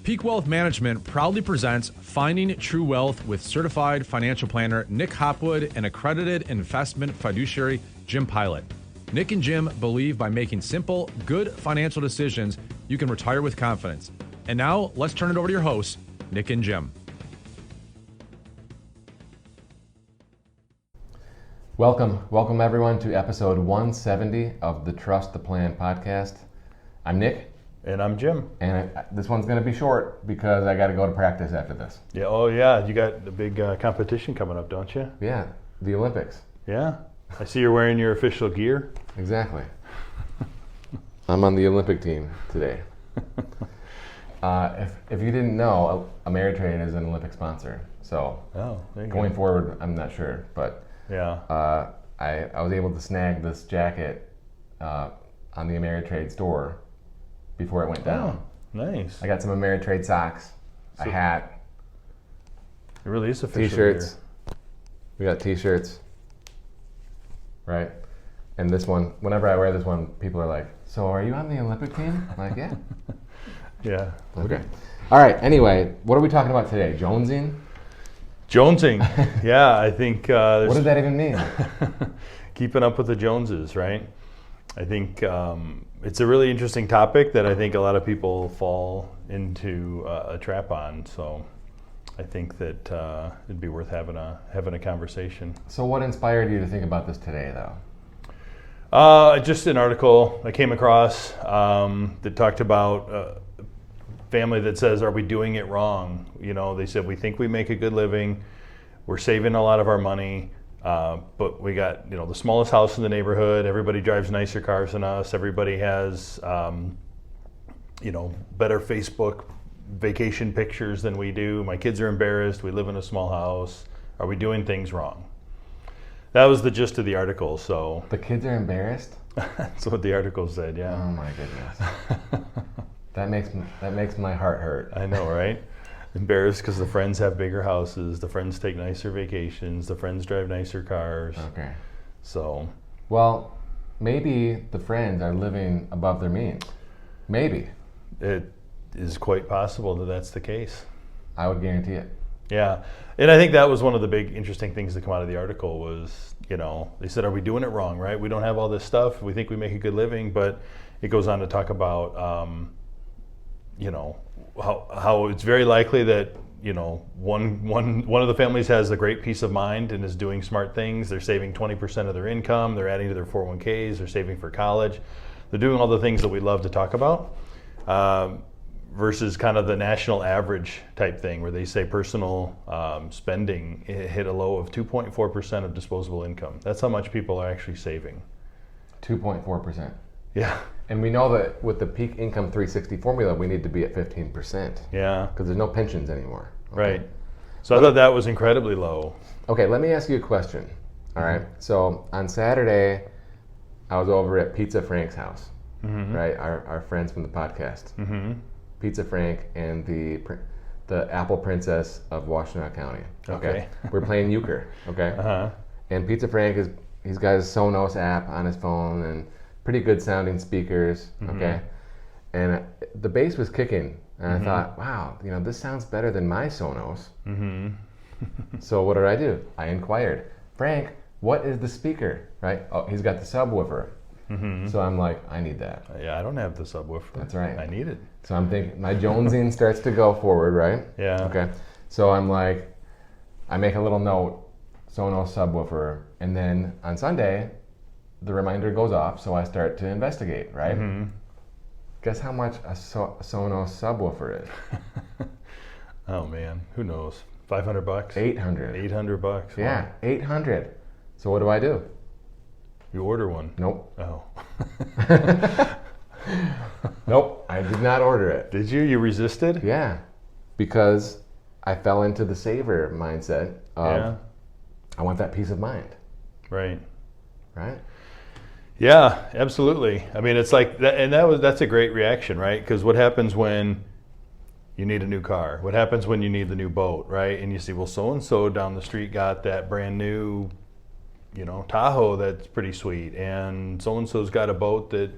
Peak Wealth Management proudly presents Finding True Wealth with certified financial planner Nick Hopwood and accredited investment fiduciary Jim Pilat. Nick and Jim believe by making simple, good financial decisions, you can retire with confidence. And now, let's turn it over to your hosts, Nick and Jim. Welcome everyone to episode 170 of the Trust the Plan podcast. I'm Nick. And I'm Jim. And this one's going to be short because I got to go to practice after this. Yeah. Oh, yeah. You got the big competition coming up, don't you? Yeah, the Olympics. Yeah. I see you're wearing your official gear. Exactly. I'm on the Olympic team today. If you didn't know, Ameritrade is an Olympic sponsor. So going forward, I'm not sure, but yeah, I was able to snag this jacket on the Ameritrade store before it went down. Oh, nice. I got some Ameritrade socks, a hat. It really is official. T-shirts. We got T-shirts, right? And this one, whenever I wear this one, people are like, "So are you on the Olympic team?" I'm like, "Yeah." Yeah. Okay. All right. Anyway, what are we talking about today? Jonesing? Jonesing. Yeah, I think. What does that even mean? Keeping up with the Joneses, right? I think it's a really interesting topic that I think a lot of people fall into a trap on. So I think that it'd be worth having a conversation. So what inspired you to think about this today, though? Just an article I came across that talked about a family that says, "Are we doing it wrong?" You know, they said, "We think we make a good living, we're saving a lot of our money." But we got, the smallest house in the neighborhood. Everybody drives nicer cars than us. Everybody has, better Facebook vacation pictures than we do. My kids are embarrassed. We live in a small house. Are we doing things wrong? That was the gist of the article. So the kids are embarrassed? That's what the article said. Yeah. Oh my goodness. That makes my heart hurt. I know, right? Embarrassed because the friends have bigger houses, the friends take nicer vacations, the friends drive nicer cars. Okay. So. Well, maybe the friends are living above their means. Maybe. It is quite possible that that's the case. I would guarantee it. Yeah. And I think that was one of the big interesting things that come out of the article was, they said, are we doing it wrong, right? We don't have all this stuff. We think we make a good living, but it goes on to talk about, how it's very likely that one of the families has a great peace of mind and is doing smart things. They're saving 20% of their income. They're adding to their 401ks. They're saving for college. They're doing all the things that we love to talk about, versus kind of the national average type thing where they say personal spending hit a low of 2.4% of disposable income. That's how much people are actually saving. 2.4%. Yeah. And we know that with the peak income 360 formula, we need to be at 15%. Yeah. Because there's no pensions anymore. Okay? Right. So I thought that was incredibly low. Okay, let me ask you a question. All right. So on Saturday, I was over at Pizza Frank's house, right? Our friends from the podcast. Mm-hmm. Pizza Frank and the Apple Princess of Washtenaw County. Okay. We're playing euchre. Okay. Uh-huh. And Pizza Frank he's got his Sonos app on his phone and pretty good sounding speakers, okay? And the bass was kicking, and I thought, wow, this sounds better than my Sonos. So what did I do? I inquired, Frank, what is the speaker, right? Oh, he's got the subwoofer. So I'm like, I need that. Yeah, I don't have the subwoofer. That's right. I need it. So I'm thinking, my jonesing starts to go forward, right? Yeah. Okay. So I'm like, I make a little note, Sonos subwoofer, and then on Sunday, the reminder goes off, so I start to investigate, right? Guess how much a Sonos subwoofer is? Oh man, who knows? $500? $800. $800. Wow. Yeah, $800. So what do? You order one? Nope. Oh. Nope, I did not order it. Did you? You resisted? Yeah, because I fell into the saver mindset of I want that peace of mind. Right. Right? Yeah, absolutely. I mean, it's like that, and that's a great reaction, right? Because what happens when you need a new car? What happens when you need the new boat, right? And you see, well, so and so down the street got that brand new, Tahoe that's pretty sweet, and so and so's got a boat that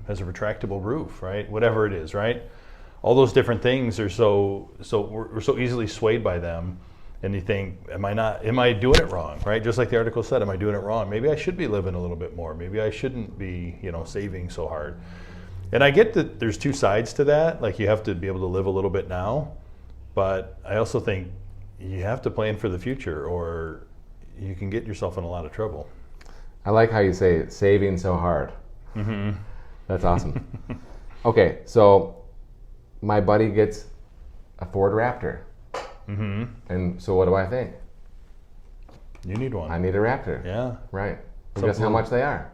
has a retractable roof, right? Whatever it is, right? all those different things are we're so easily swayed by them. And you think, am I doing it wrong, right? Just like the article said, am I doing it wrong? Maybe I should be living a little bit more. Maybe I shouldn't be, saving so hard. And I get that there's two sides to that. Like, you have to be able to live a little bit now, but I also think you have to plan for the future, or you can get yourself in a lot of trouble. I like how you say it, saving so hard. Mm-hmm. That's awesome. Okay, so my buddy gets a Ford Raptor. Mm-hmm. And so what do I think? You need one. I need a Raptor. Yeah. Right. Well, guess how much they are?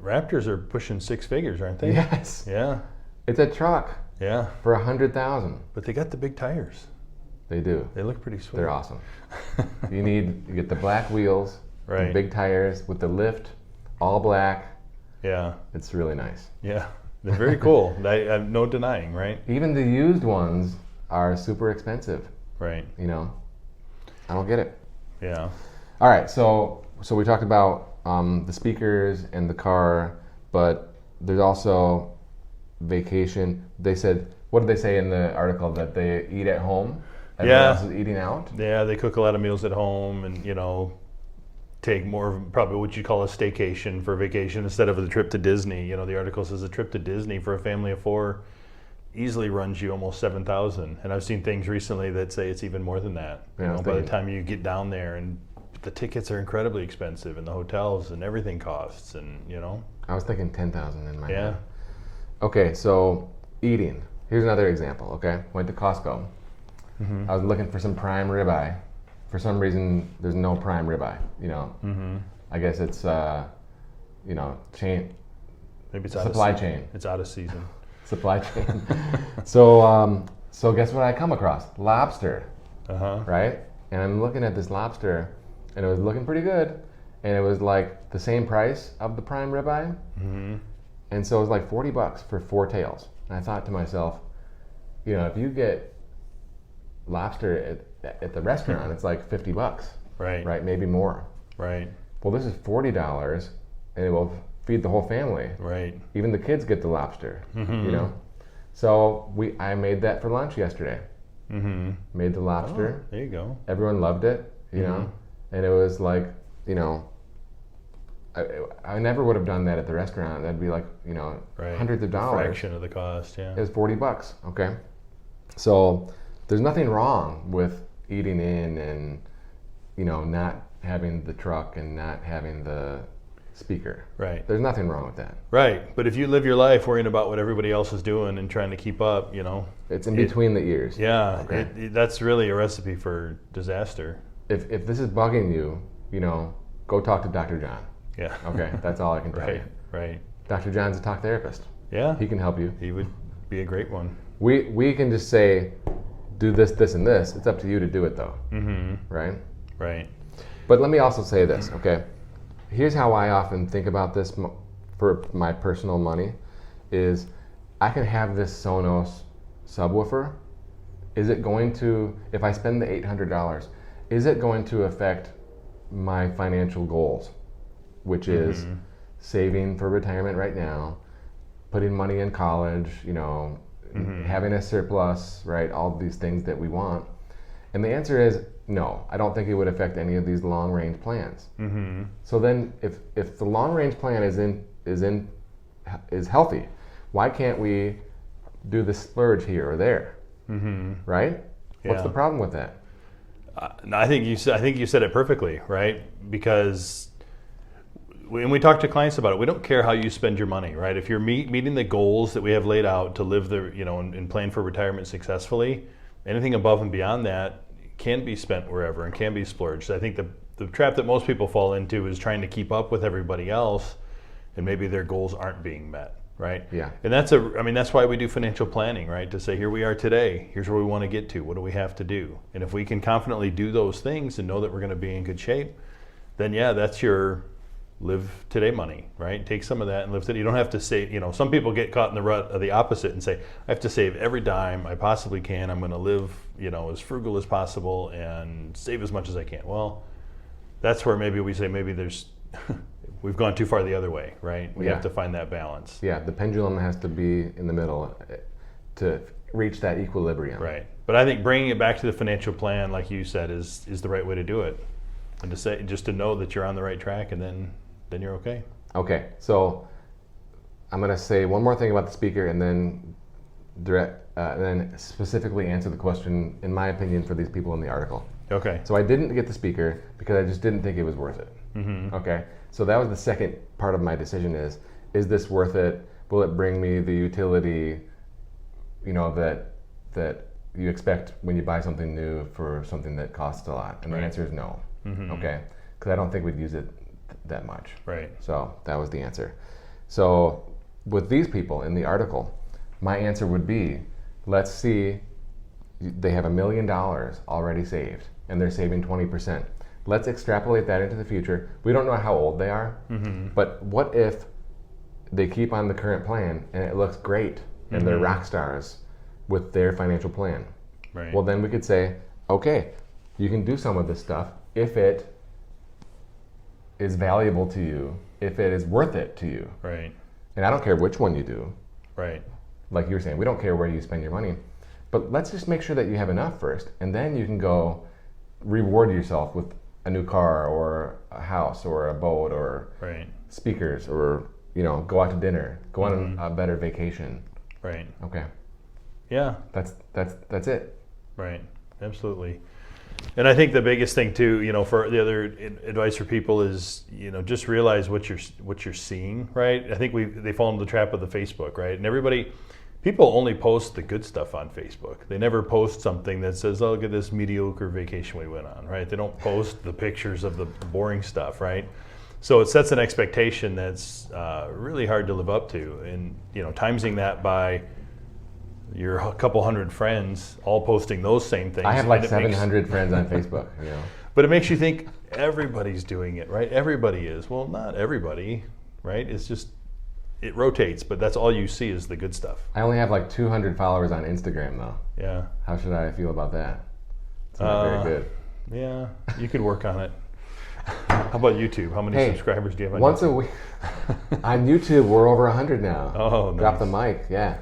Raptors are pushing six figures, aren't they? Yes. Yeah. It's a truck. Yeah. For $100,000. But they got the big tires. They do. They look pretty sweet. They're awesome. You get the black wheels, right. The big tires with the lift, all black. Yeah. It's really nice. Yeah. They're very cool. I'm no denying, right? Even the used ones are super expensive. Right. I don't get it. Yeah. All right, so we talked about the speakers and the car, but there's also vacation. They said, what did they say in the article? That they eat at home? Everyone else is eating out? Yeah, they cook a lot of meals at home and, take more of probably what you call a staycation for vacation instead of a trip to Disney. The article says a trip to Disney for a family of four easily runs you almost $7,000, and I've seen things recently that say it's even more than that. By the time you get down there, and the tickets are incredibly expensive, and the hotels and everything costs, and I was thinking 10,000 in my yeah. head. Okay, so eating. Here's another example. Okay, went to Costco. Mm-hmm. I was looking for some prime ribeye. For some reason, there's no prime ribeye. Mm-hmm. I guess it's chain. Maybe it's supply chain. It's out of season. Supply chain. So guess what I come across? Lobster. Right? And I'm looking at this lobster, and it was looking pretty good, and it was like the same price of the prime ribeye. Mm-hmm. And so it was like $40 for 4 tails. And I thought to myself, if you get lobster at the restaurant, it's like $50. Right? Maybe more. Right. Well, this is $40, and it will feed the whole family. Right. Even the kids get the lobster. Mm-hmm. So I made that for lunch yesterday. Mm-hmm. Made the lobster. Oh, there you go. Everyone loved it. And it was like, I never would have done that at the restaurant. That'd be like, hundreds of dollars. A fraction of the cost. Yeah. It was $40. Okay. So there's nothing wrong with eating in and, not having the truck and not having the speaker. Right. There's nothing wrong with that. Right. But if you live your life worrying about what everybody else is doing and trying to keep up, it's in between the ears. Yeah. Okay. That's really a recipe for disaster. If this is bugging you, go talk to Dr. John. Yeah. Okay. That's all I can tell you. Right. Dr. John's a talk therapist. Yeah. He can help you. He would be a great one. We can just say, do this, this, and this. It's up to you to do it, though. Mm-hmm. Right? Right. But let me also say this, okay? Here's how I often think about this for my personal money is I can have this Sonos subwoofer. Is it going to, if I spend the $800, is it going to affect my financial goals, which is saving for retirement right now, putting money in college, having a surplus, right? All these things that we want. And the answer is no. I don't think it would affect any of these long range plans. Mm-hmm. So then, if the long range plan is healthy, why can't we do the splurge here or there? Mm-hmm. Right? Yeah. What's the problem with that? I think you said it perfectly, right? Because when we talk to clients about it, we don't care how you spend your money, right? If you're meeting the goals that we have laid out to live and plan for retirement successfully, anything above and beyond that can be spent wherever and can be splurged. I think the trap that most people fall into is trying to keep up with everybody else, and maybe their goals aren't being met, right? Yeah. And that's why we do financial planning, right? To say, here we are today, here's where we want to get to, what do we have to do? And if we can confidently do those things and know that we're going to be in good shape, then yeah, that's your live today money, right? Take some of that and live today. You don't have to say, some people get caught in the rut of the opposite and say, I have to save every dime I possibly can. I'm going to live, as frugal as possible and save as much as I can. Well, that's where maybe we say we've gone too far the other way, right? We have to find that balance. Yeah, the pendulum has to be in the middle to reach that equilibrium. Right. But I think bringing it back to the financial plan, like you said, is the right way to do it. And to say, just to know that you're on the right track, and then you're okay. Okay, so I'm going to say one more thing about the speaker, and then specifically answer the question, in my opinion, for these people in the article. Okay. So I didn't get the speaker because I just didn't think it was worth it. Mm-hmm. Okay, so that was the second part of my decision: is this worth it? Will it bring me the utility, that you expect when you buy something new for something that costs a lot? And the answer is no. Mm-hmm. Okay, because I don't think we'd use it that much. Right. So that was the answer. So with these people in the article, my answer would be, let's see, they have $1 million already saved, and they're saving 20%. Let's extrapolate that into the future. We don't know how old they are, but what if they keep on the current plan and it looks great and they're rock stars with their financial plan? Right. Well, then we could say, okay, you can do some of this stuff if it is valuable to you, if it is worth it to you. Right. And I don't care which one you do. Right. Like you were saying, we don't care where you spend your money. But let's just make sure that you have enough first, and then you can go reward yourself with a new car or a house or a boat or speakers, or go out to dinner, go on a better vacation. Right. Okay. Yeah. That's it. Right. Absolutely. And I think the biggest thing too, for the other advice for people is, just realize what you're seeing, right? I think they fall into the trap of the Facebook, right? And people only post the good stuff on Facebook. They never post something that says, "Oh, look at this mediocre vacation we went on," right? They don't post the pictures of the boring stuff, right? So it sets an expectation that's really hard to live up to, and timesing that by your couple hundred friends all posting those same things. I have like 700 friends on Facebook. But it makes you think everybody's doing it, right? Everybody is. Well, not everybody, right? It's just, it rotates, but that's all you see is the good stuff. I only have like 200 followers on Instagram, though. Yeah. How should I feel about that? It's not very good. Yeah, you could work on it. How about YouTube? How many subscribers do you have on once YouTube? a week. On YouTube, we're over 100 now. Oh, nice. Drop the mic, yeah.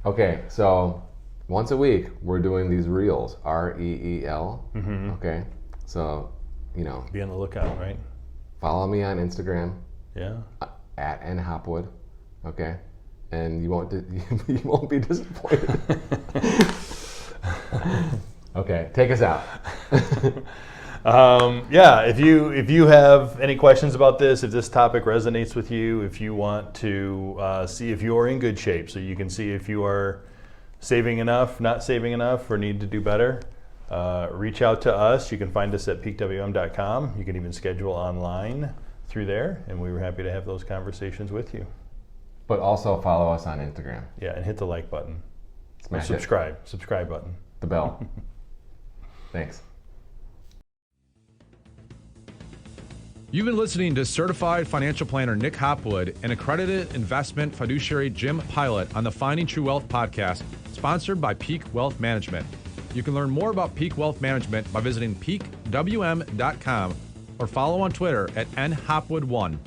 Okay, so once a week, we're doing these reels, REEL. Okay, so, Be on the lookout, right? Follow me on Instagram. Yeah. At Hopwood. Okay, and you won't be disappointed. Okay, take us out. If you have any questions about this, if this topic resonates with you, if you want to see if you are in good shape, so you can see if you are saving enough, not saving enough, or need to do better, reach out to us. You can find us at peakwm.com. You can even schedule online through there, and we were happy to have those conversations with you. But also follow us on Instagram. Yeah, and hit the like button. Smash subscribe button. The bell. Thanks. You've been listening to certified financial planner Nick Hopwood and accredited investment fiduciary Jim Pilat on the Finding True Wealth podcast, sponsored by Peak Wealth Management. You can learn more about Peak Wealth Management by visiting peakwm.com or follow on Twitter at nhopwood1.